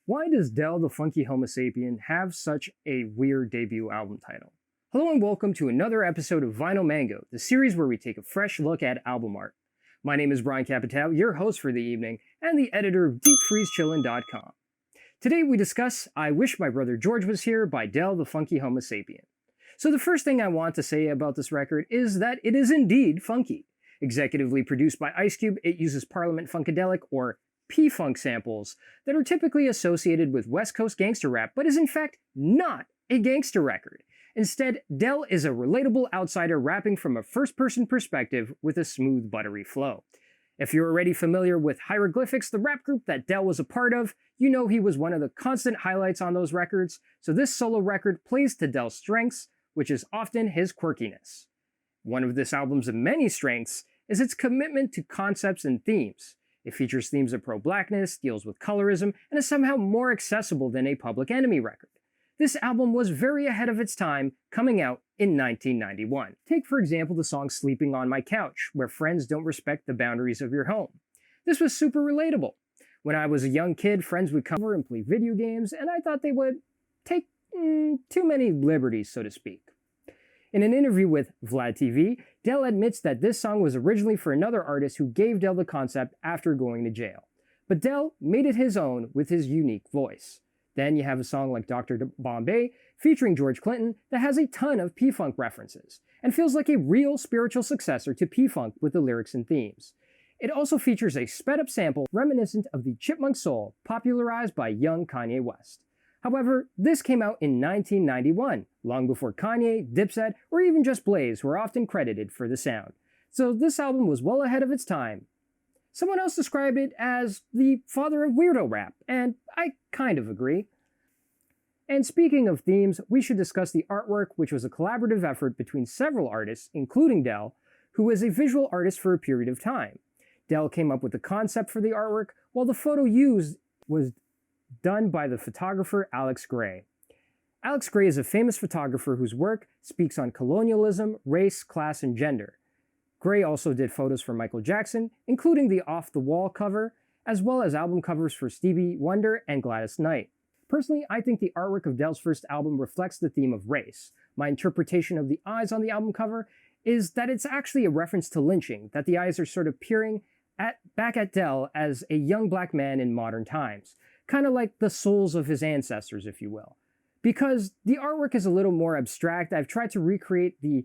Why does Del the Funky Homosapien have such a weird debut album title? Hello and welcome to another episode of Vinyl Mango, the series where we take a fresh look at album art. My name is Brian Capitao, your host for the evening, and the editor of DeepFreezeChillin.com. Today we discuss I Wish My Brother George Was Here by Del the Funky Homosapien. So the first thing I want to say about this record is that it is indeed funky. Executively produced by Ice Cube, it uses Parliament Funkadelic or P-Funk samples that are typically associated with West Coast gangster rap, but is in fact not a gangster record. Instead, Del is a relatable outsider rapping from a first-person perspective with a smooth, buttery flow. If you're already familiar with Hieroglyphics, the rap group that Del was a part of, you know he was one of the constant highlights on those records, so this solo record plays to Del's strengths, which is often his quirkiness. One of this album's many strengths is its commitment to concepts and themes. It features themes of pro-blackness, deals with colorism, and is somehow more accessible than a Public Enemy record. This album was very ahead of its time, coming out in 1991. Take for example the song Sleeping on My Couch, where friends don't respect the boundaries of your home. This was super relatable. When I was a young kid, friends would come over and play video games, and I thought they would take too many liberties, so to speak. In an interview with Vlad TV, Del admits that this song was originally for another artist who gave Del the concept after going to jail. But Del made it his own with his unique voice. Then you have a song like Dr. Bombay featuring George Clinton that has a ton of P-Funk references and feels like a real spiritual successor to P-Funk with the lyrics and themes. It also features a sped-up sample reminiscent of the Chipmunk Soul popularized by young Kanye West. However, this came out in 1991, long before Kanye, Dipset, or even just Blaze were often credited for the sound. So this album was well ahead of its time. Someone else described it as the father of weirdo rap, and I kind of agree. And speaking of themes, we should discuss the artwork, which was a collaborative effort between several artists, including Del, who was a visual artist for a period of time. Del came up with the concept for the artwork, while the photo used was done by the photographer Alex Gray. Alex Gray is a famous photographer whose work speaks on colonialism, race, class, and gender. Gray also did photos for Michael Jackson, including the Off the Wall cover, as well as album covers for Stevie Wonder and Gladys Knight. Personally, I think the artwork of Del's first album reflects the theme of race. My interpretation of the eyes on the album cover is that it's actually a reference to lynching, that the eyes are sort of peering back at Del as a young black man in modern times. Kind of like the souls of his ancestors, if you will. Because the artwork is a little more abstract, I've tried to recreate the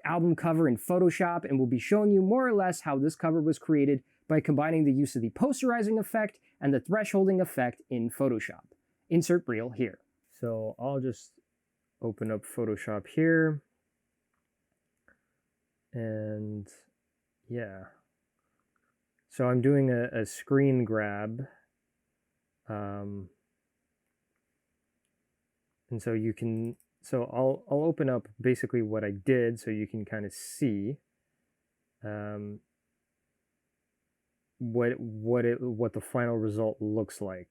album cover in Photoshop and will be showing you more or less how this cover was created by combining the use of the posterizing effect and the thresholding effect in Photoshop. Insert reel here. So I'll just open up Photoshop here. And yeah. So I'm doing a screen grab. And so you can, so I'll open up basically what I did so you can kind of see what the final result looks like.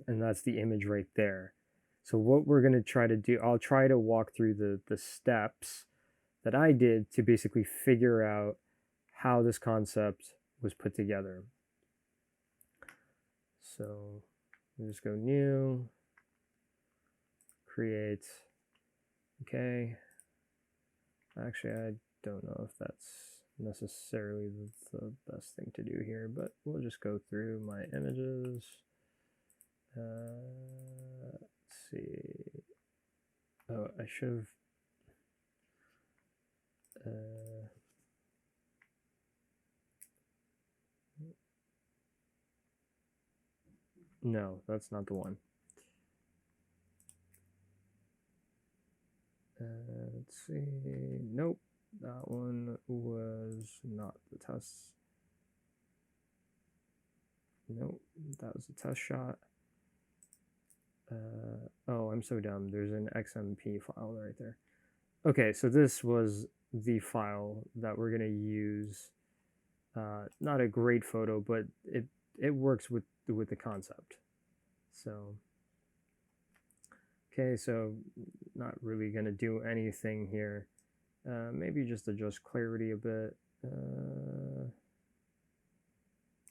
And that's the image right there. So what we're going to try to do, I'll try to walk through the steps that I did to basically figure out how this concept was put together. So we'll just go new, create, okay. Actually, I don't know if that's necessarily the best thing to do here, but we'll just go through my images. Let's see. Oh, I should have. No, that's not the one. Let's see. Nope, that one was not the test. Nope, that was the test shot. Oh, I'm so dumb. There's an XMP file right there. Okay, so this was the file that we're gonna use. Not a great photo, but it works with the concept. So okay, so not really gonna do anything here. Maybe just adjust clarity a bit,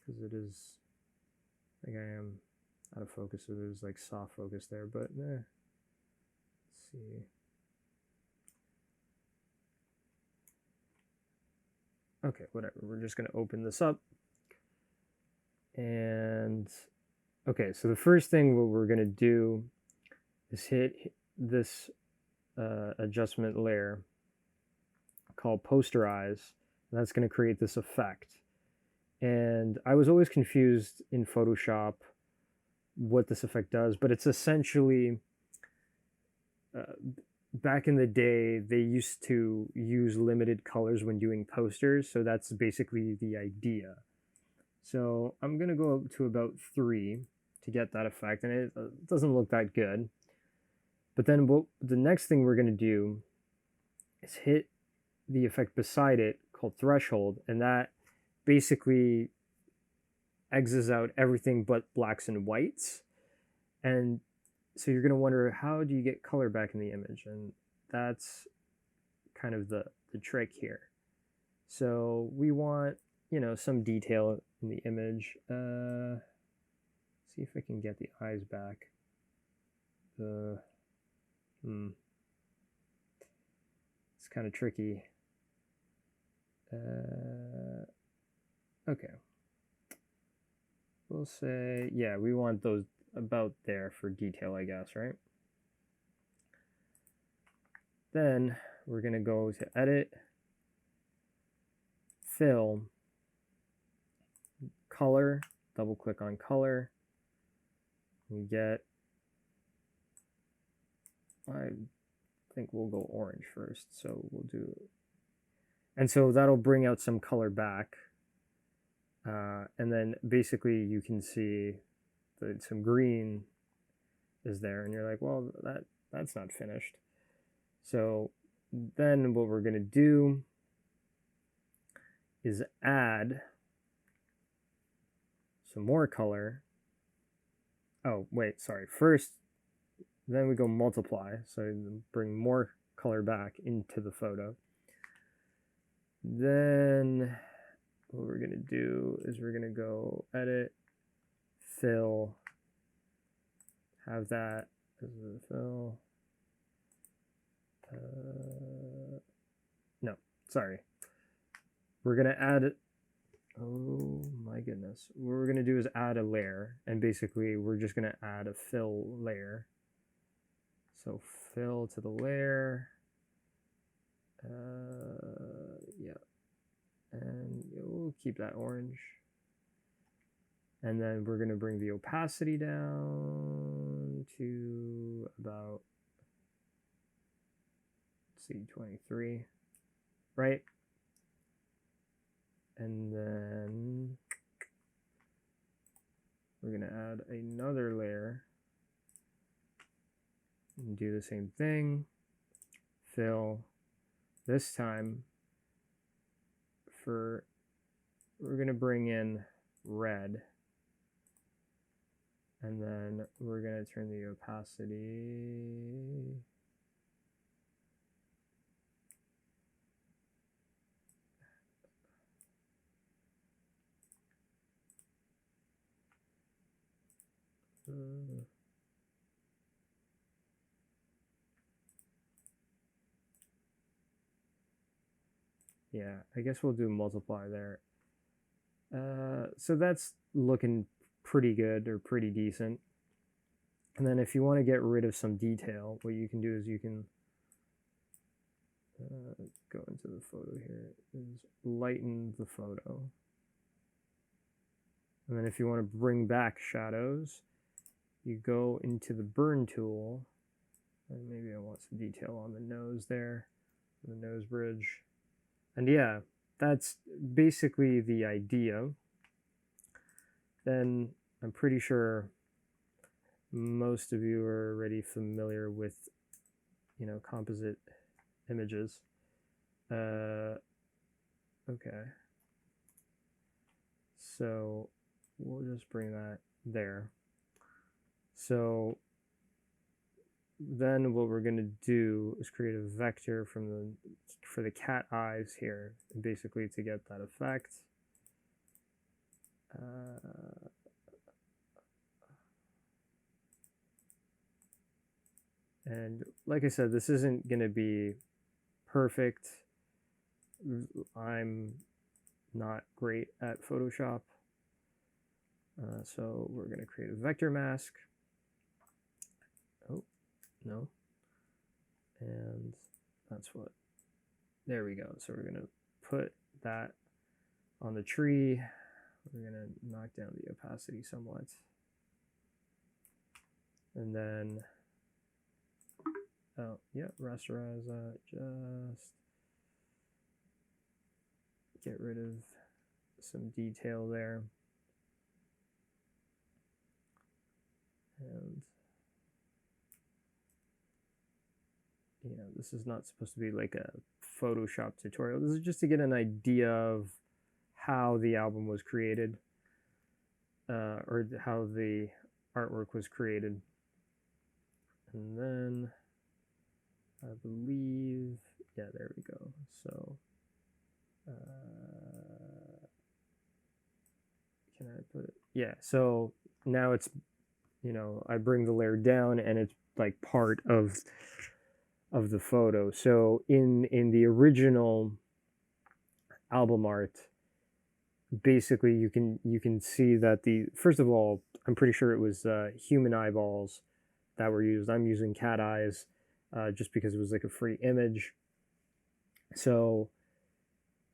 because it is, like I am out of focus, so there's like soft focus there, but let's see. Okay, whatever. We're just going to open this up. And okay, so the first thing what we're going to do is hit this adjustment layer called posterize. And that's going to create this effect. And I was always confused in Photoshop what this effect does, but it's essentially back in the day, they used to use limited colors when doing posters, so that's basically the idea. So I'm going to go up to about 3 to get that effect, and it doesn't look that good. But then the next thing we're going to do is hit the effect beside it called threshold, and that basically exes out everything but blacks and whites. And so you're going to wonder, how do you get color back in the image? And that's kind of the trick here. So we want, you know, some detail in the image. See if I can get the eyes back. It's kind of tricky. Okay. We'll say, yeah, we want those about there for detail, I guess, right? Then we're going to go to edit, fill, color, double click on color. We get, I think we'll go orange first, so we'll do, and so that'll bring out some color back. And then basically you can see that some green is there, and you're like, well, that's not finished. So then what we're going to do is add some more color. Oh, wait, sorry. First, then we go multiply, so bring more color back into the photo. Then what we're going to do is we're going to go edit, fill, have that as the fill. No, sorry. We're going to add, oh my goodness. What we're going to do is add a layer, and basically we're just going to add a fill layer. So fill to the layer. Yeah. And we'll keep that orange. And then we're going to bring the opacity down to about, let's see, 23, right? And then we're going to add another layer and do the same thing. Fill. This time, we're going to bring in red, and then we're going to turn the opacity yeah, I guess we'll do multiply there. So that's looking pretty good, or pretty decent. And then if you want to get rid of some detail, what you can do is you can go into the photo here, is lighten the photo. And then if you want to bring back shadows, you go into the burn tool, and maybe I want some detail on the nose there, the nose bridge. And yeah, that's basically the idea. Then I'm pretty sure most of you are already familiar with, you know, composite images. Okay. So we'll just bring that there. So then what we're going to do is create a vector for the cat eyes here, basically to get that effect. And like I said, this isn't going to be perfect. I'm not great at Photoshop. So we're going to create a vector mask. Oh, no. And that's what, there we go. So we're going to put that on the tree. We're going to knock down the opacity somewhat. And then, oh, yeah, rasterize that. Just get rid of some detail there. And yeah, this is not supposed to be like a Photoshop tutorial. This is just to get an idea of how the album was created, or how the artwork was created. And then I believe, yeah, there we go. So can I put it? Yeah, so now it's, you know, I bring the layer down and it's like part of the photo. So in the original album art, basically you can see that first of all, I'm pretty sure it was human eyeballs that were used. I'm using cat eyes just because it was like a free image. So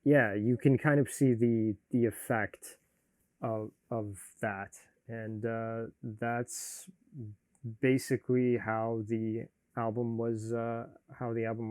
yeah, you can kind of see the effect of that. And that's basically how the album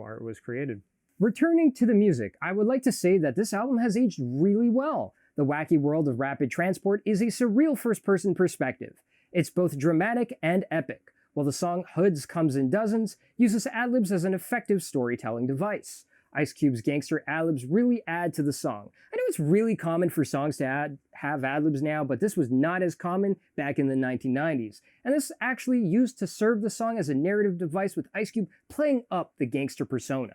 art was created. Returning to the music, I would like to say that this album has aged really well. The wacky world of Rapid Transport is a surreal first-person perspective. It's both dramatic and epic, while the song Hoods Comes in Dozens uses ad-libs as an effective storytelling device. Ice Cube's gangster ad-libs really add to the song. I know it's really common for songs to have ad-libs now, but this was not as common back in the 1990s. And this is actually used to serve the song as a narrative device, with Ice Cube playing up the gangster persona.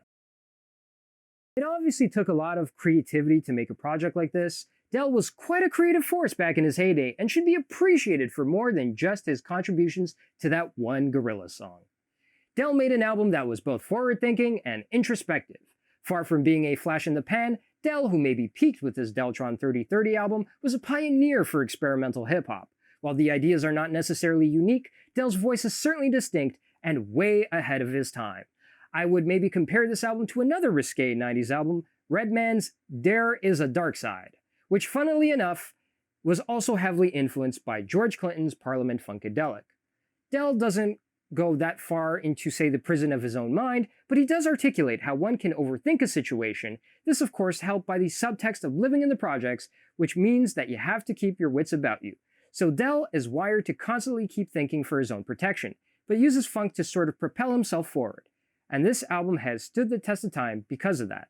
It obviously took a lot of creativity to make a project like this. Del was quite a creative force back in his heyday and should be appreciated for more than just his contributions to that one Gorillaz song. Del made an album that was both forward-thinking and introspective. Far from being a flash in the pan, Del, who maybe peaked with his Deltron 3030 album, was a pioneer for experimental hip-hop. While the ideas are not necessarily unique, Del's voice is certainly distinct and way ahead of his time. I would maybe compare this album to another risque 90s album, Redman's There Is a Dark Side, which funnily enough was also heavily influenced by George Clinton's Parliament Funkadelic. Del doesn't go that far into, say, the prison of his own mind, but he does articulate how one can overthink a situation. This, of course, helped by the subtext of living in the projects, which means that you have to keep your wits about you. So Del is wired to constantly keep thinking for his own protection, but uses funk to sort of propel himself forward. And this album has stood the test of time because of that.